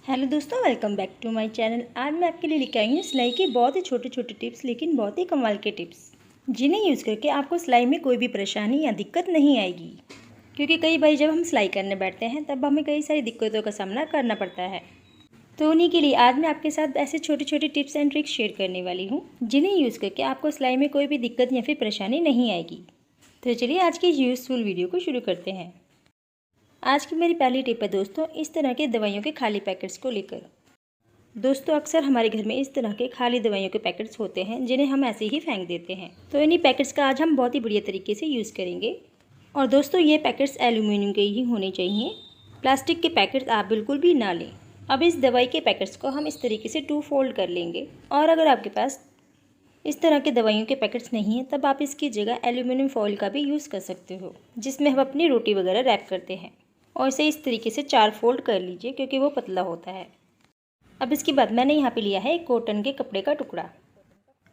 Hello दोस्तों, welcome back to my channel. आज मैं आपके लिए लेकर आई हूँ सिलाई के बहुत ही छोटे छोटे टिप्स, लेकिन बहुत ही कमाल के टिप्स जिन्हें यूज़ करके आपको सिलाई में कोई भी परेशानी या दिक्कत नहीं आएगी। क्योंकि कई बार जब हम सिलाई करने बैठते हैं तब हमें कई सारी दिक्कतों का सामना करना पड़ता है। तो उन्हीं के लिए आज मैं आपके साथ ऐसे छोटे छोटे टिप्स एंड ट्रिक्स शेयर करने वाली हूँ जिन्हें यूज़ करके आपको सिलाई में कोई भी दिक्कत या फिर परेशानी नहीं आएगी। तो चलिए आज की यूज़फुल वीडियो को शुरू करते हैं। आज की मेरी पहली टिप है दोस्तों, इस तरह के दवाइयों के खाली पैकेट्स को लेकर। दोस्तों अक्सर हमारे घर में इस तरह के खाली दवाइयों के पैकेट्स होते हैं जिन्हें हम ऐसे ही फेंक देते हैं। तो इन्हीं पैकेट्स का आज हम बहुत ही बढ़िया तरीके से यूज़ करेंगे। और दोस्तों ये पैकेट्स एल्यूमिनियम के ही होने चाहिए, प्लास्टिक के पैकेट्स आप बिल्कुल भी ना लें। अब इस दवाई के पैकेट्स को हम इस तरीके से 2 फोल्ड कर लेंगे। और अगर आपके पास इस तरह के दवाइयों के पैकेट्स नहीं हैं तब आप इसकी जगह एल्यूमिनियम फॉइल का भी यूज़ कर सकते हो, जिसमें हम अपनी रोटी वगैरह रैप करते हैं। और इसे इस तरीके से 4 फोल्ड कर लीजिए क्योंकि वो पतला होता है। अब इसके बाद मैंने यहाँ पे लिया है एक कॉटन के कपड़े का टुकड़ा।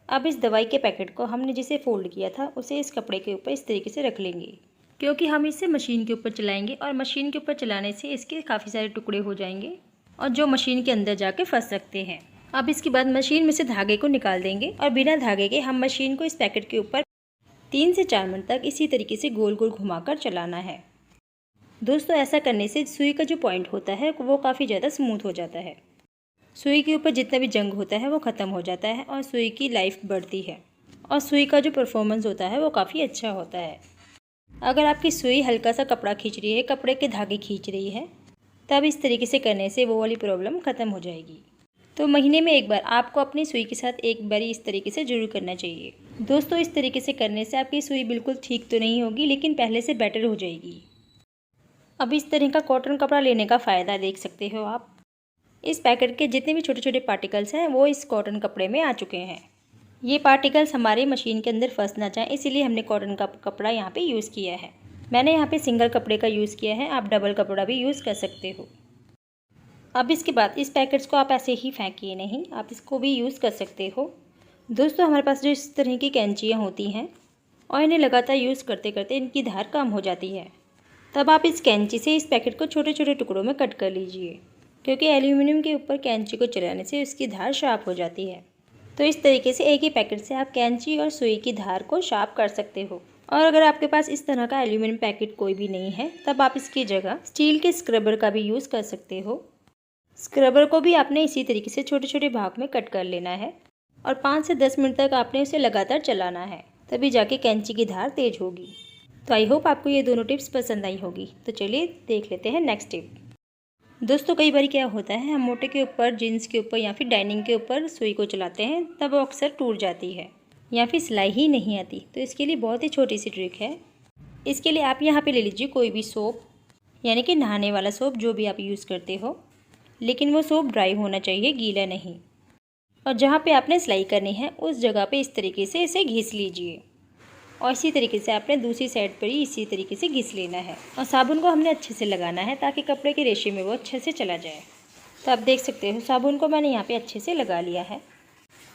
अब इस दवाई के पैकेट को हमने जिसे फोल्ड किया था उसे इस कपड़े के ऊपर इस तरीके से रख लेंगे, क्योंकि हम इसे मशीन के ऊपर चलाएंगे और मशीन के ऊपर चलाने से इसके काफ़ी सारे टुकड़े हो जाएंगे और जो मशीन के अंदर जाके फंस सकते हैं। अब इसके बाद मशीन में से धागे को निकाल देंगे और बिना धागे के हम मशीन को इस पैकेट के ऊपर 3 से 4 मिनट तक इसी तरीके से गोल गोल घुमाकर चलाना है। दोस्तों ऐसा करने से सुई का जो पॉइंट होता है वो काफ़ी ज़्यादा स्मूथ हो जाता है। सुई के ऊपर जितना भी जंग होता है वो ख़त्म हो जाता है और सुई की लाइफ बढ़ती है और सुई का जो परफॉर्मेंस होता है वो काफ़ी अच्छा होता है। अगर आपकी सुई हल्का सा कपड़ा खींच रही है, कपड़े के धागे खींच रही है, तब इस तरीके से करने से वो वाली प्रॉब्लम ख़त्म हो जाएगी। तो महीने में एक बार आपको अपनी सुई के साथ एक बार इस तरीके से ज़रूर करना चाहिए। दोस्तों इस तरीके से करने से आपकी सुई बिल्कुल ठीक तो नहीं होगी, लेकिन पहले से बेटर हो जाएगी। अब इस तरह का कॉटन कपड़ा लेने का फ़ायदा देख सकते हो आप। इस पैकेट के जितने भी छोटे छोटे पार्टिकल्स हैं वो इस कॉटन कपड़े में आ चुके हैं। ये पार्टिकल्स हमारे मशीन के अंदर फंस ना जाएं, इसीलिए हमने कॉटन का कपड़ा यहाँ पे यूज़ किया है। मैंने यहाँ पे सिंगल कपड़े का यूज़ किया है, आप डबल कपड़ा भी यूज़ कर सकते हो। अब इसके बाद इस पैकेट्स को आप ऐसे ही फेंकिए नहीं, आप इसको भी यूज़ कर सकते हो। दोस्तों हमारे पास जो इस तरह की कैंचियाँ होती हैं और इन्हें लगातार यूज़ करते करते इनकी धार कम हो जाती है, तब आप इस कैंची से इस पैकेट को छोटे छोटे टुकड़ों में कट कर लीजिए, क्योंकि एल्यूमिनियम के ऊपर कैंची को चलाने से उसकी धार शार्प हो जाती है। तो इस तरीके से एक ही पैकेट से आप कैंची और सुई की धार को शार्प कर सकते हो। और अगर आपके पास इस तरह का एल्यूमिनियम पैकेट कोई भी नहीं है तब आप इसकी जगह स्टील के स्क्रबर का भी यूज़ कर सकते हो। स्क्रबर को भी आपने इसी तरीके से छोटे छोटे भाग में कट कर लेना है और 5 से 10 मिनट तक आपने उसे लगातार चलाना है, तभी जाके कैंची की धार तेज होगी। तो आई होप आपको ये दोनों टिप्स पसंद आई होगी। तो चलिए देख लेते हैं नेक्स्ट टिप। दोस्तों कई बार क्या होता है, हम मोटे के ऊपर, जीन्स के ऊपर या फिर डाइनिंग के ऊपर सुई को चलाते हैं, तब वो अक्सर टूट जाती है या फिर सिलाई ही नहीं आती। तो इसके लिए बहुत ही छोटी सी ट्रिक है। इसके लिए आप यहाँ पे ले लीजिए कोई भी सोप, यानी कि नहाने वाला सोप जो भी आप यूज़ करते हो, लेकिन वो सोप ड्राई होना चाहिए, गीला नहीं। और जहाँ पे आपने सिलाई करनी है उस जगह पे इस तरीके से इसे घिस लीजिए और इसी तरीके से आपने दूसरी साइड पर ही इसी तरीके से घिस लेना है। और साबुन को हमने अच्छे से लगाना है ताकि कपड़े के रेशे में वो अच्छे से चला जाए। तो आप देख सकते हो साबुन को मैंने यहाँ पे अच्छे से लगा लिया है।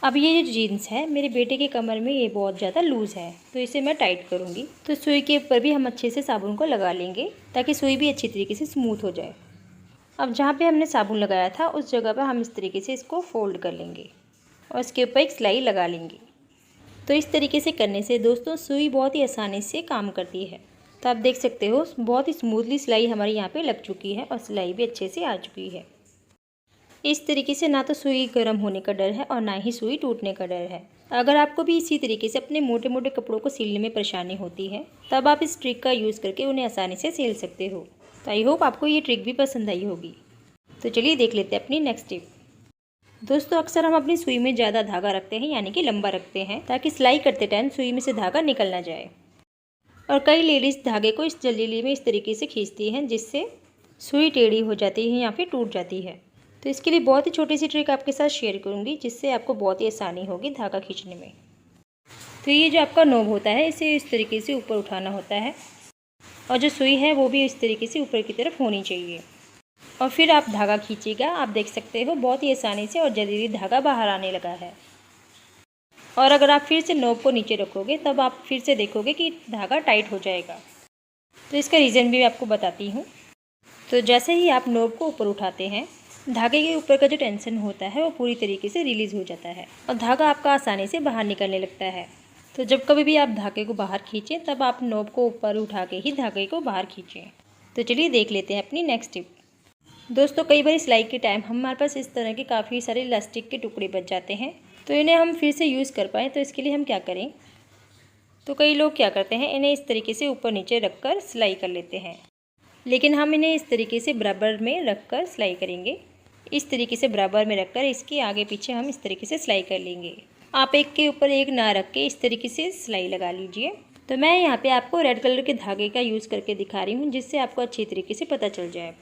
अब ये जो जीन्स है मेरे बेटे के कमर में ये बहुत ज़्यादा लूज़ है, तो इसे मैं टाइट करूँगी। तो सुई के ऊपर भी हम अच्छे से साबुन को लगा लेंगे ताकि सुई भी अच्छी तरीके से स्मूथ हो जाए। अब जहाँ पर हमने साबुन लगाया था उस जगह पर हम इस तरीके से इसको फोल्ड कर लेंगे और इसके ऊपर एक सिलाई लगा लेंगे। तो इस तरीके से करने से दोस्तों सुई बहुत ही आसानी से काम करती है। तो आप देख सकते हो बहुत ही स्मूथली सिलाई हमारी यहाँ पे लग चुकी है और सिलाई भी अच्छे से आ चुकी है। इस तरीके से ना तो सुई गर्म होने का डर है और ना ही सुई टूटने का डर है। अगर आपको भी इसी तरीके से अपने मोटे मोटे कपड़ों को सिलने में परेशानी होती है तब आप इस ट्रिक का यूज़ करके उन्हें आसानी से सिल सकते हो। तो आई होप आपको ये ट्रिक भी पसंद आई होगी। तो चलिए देख लेते हैं अपनी नेक्स्ट टिप। दोस्तों अक्सर हम अपनी सुई में ज़्यादा धागा रखते हैं, यानी कि लंबा रखते हैं, ताकि सिलाई करते टाइम सुई में से धागा निकल ना जाए। और कई लेडीज़ धागे को इस जल्दीली में इस तरीके से खींचती हैं जिससे सुई टेढ़ी हो जाती है या फिर टूट जाती है। तो इसके लिए बहुत ही छोटी सी ट्रिक आपके साथ शेयर करूँगी जिससे आपको बहुत ही आसानी होगी धागा खींचने में। तो ये जो आपका नोब होता है इसे इस तरीके से ऊपर उठाना होता है और जो सुई है वो भी इस तरीके से ऊपर की तरफ होनी चाहिए और फिर आप धागा खींचिएगा। आप देख सकते हो बहुत ही आसानी से और जल्दी धागा बाहर आने लगा है। और अगर आप फिर से नोब को नीचे रखोगे तब आप फिर से देखोगे कि धागा टाइट हो जाएगा। तो इसका रीज़न भी मैं आपको बताती हूँ। तो जैसे ही आप नोब को ऊपर उठाते हैं धागे के ऊपर का जो टेंशन होता है वो पूरी तरीके से रिलीज़ हो जाता है और धागा आपका आसानी से बाहर निकलने लगता है। तो जब कभी भी आप धागे को बाहर खींचें तब आप नॉब को ऊपर उठा के ही धागे को बाहर खींचें। तो चलिए देख लेते हैं अपनी नेक्स्ट टिप। दोस्तों, कई बार सिलाई के टाइम हमारे पास इस तरह के काफ़ी सारे इलास्टिक के टुकड़े बच जाते हैं, तो इन्हें हम फिर से यूज़ कर पाएँ तो इसके लिए हम क्या करें। तो कई लोग क्या करते हैं, इन्हें इस तरीके से ऊपर नीचे रख कर सिलाई कर लेते हैं, लेकिन हम इन्हें इस तरीके से बराबर में रख कर सिलाई करेंगे। इस तरीके से बराबर में रखकर इसके आगे पीछे हम इस तरीके से सिलाई कर लेंगे। आप एक के ऊपर एक ना रख के इस तरीके से सिलाई लगा लीजिए। तो मैं यहाँ पे आपको रेड कलर के धागे का यूज़ करके दिखा रही हूँ, जिससे आपको अच्छी तरीके से पता चल जाए।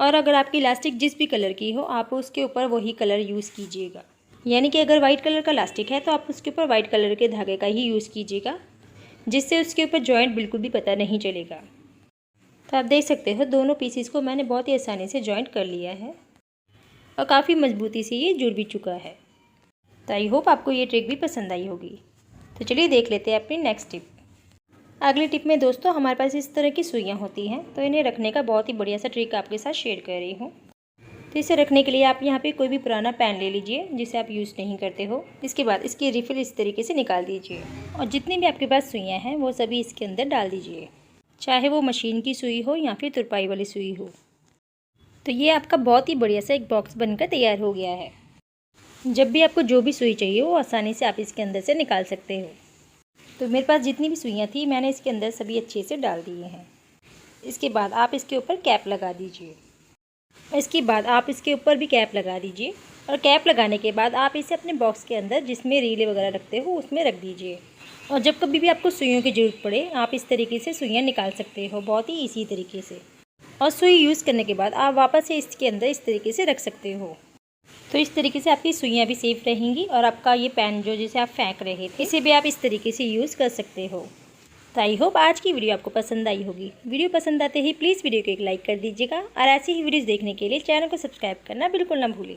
और अगर आपकी इलास्टिक जिस भी कलर की हो, आप उसके ऊपर वही कलर यूज़ कीजिएगा। यानी कि अगर वाइट कलर का इलास्टिक है तो आप उसके ऊपर वाइट कलर के धागे का ही यूज़ कीजिएगा, जिससे उसके ऊपर जॉइंट बिल्कुल भी पता नहीं चलेगा। तो आप देख सकते हो दोनों पीसीस को मैंने बहुत ही आसानी से जॉइंट कर लिया है और काफ़ी मजबूती से ये जुड़ भी चुका है। तो आई होप आपको ये ट्रिक भी पसंद आई होगी। तो चलिए देख लेते हैं अपनी नेक्स्ट टिप। अगली टिप में दोस्तों हमारे पास इस तरह की सुइयाँ होती हैं, तो इन्हें रखने का बहुत ही बढ़िया सा ट्रिक आपके साथ शेयर कर रही हूँ। तो इसे रखने के लिए आप यहाँ पे कोई भी पुराना पैन ले लीजिए जिसे आप यूज़ नहीं करते हो। इसके बाद इसकी रिफ़िल इस तरीके से निकाल दीजिए और जितनी भी आपके पास सुइयाँ हैं वो सभी इसके अंदर डाल दीजिए, चाहे वो मशीन की सुई हो या फिर तुरपाई वाली सुई हो। तो ये आपका बहुत ही बढ़िया सा एक बॉक्स बनकर तैयार हो गया है। जब भी आपको जो भी सुई चाहिए वो आसानी से आप इसके अंदर से निकाल सकते हो। तो मेरे पास जितनी भी सुइयाँ थी मैंने इसके अंदर सभी अच्छे से डाल दिए हैं। इसके बाद आप इसके ऊपर कैप लगा दीजिए। इसके बाद आप इसके ऊपर भी कैप लगा दीजिए और कैप लगाने के बाद आप इसे अपने बॉक्स के अंदर जिसमें रीले वगैरह रखते हो उसमें रख दीजिए। और जब कभी भी आपको सुइयों की ज़रूरत पड़े आप इस तरीके से सुइयाँ निकाल सकते हो, बहुत ही इसी तरीके से। और सुई यूज़ करने के बाद आप वापस से इसके अंदर इस तरीके से रख सकते हो। तो इस तरीके से आपकी सुइयाँ भी सेफ रहेंगी और आपका ये पैन जो जिसे आप फेंक रहे थे इसे भी आप इस तरीके से यूज़ कर सकते हो। तो आई होप आज की वीडियो आपको पसंद आई होगी। वीडियो पसंद आते ही प्लीज़ वीडियो को एक लाइक कर दीजिएगा और ऐसी ही वीडियोज़ देखने के लिए चैनल को सब्सक्राइब करना बिल्कुल ना भूलिए।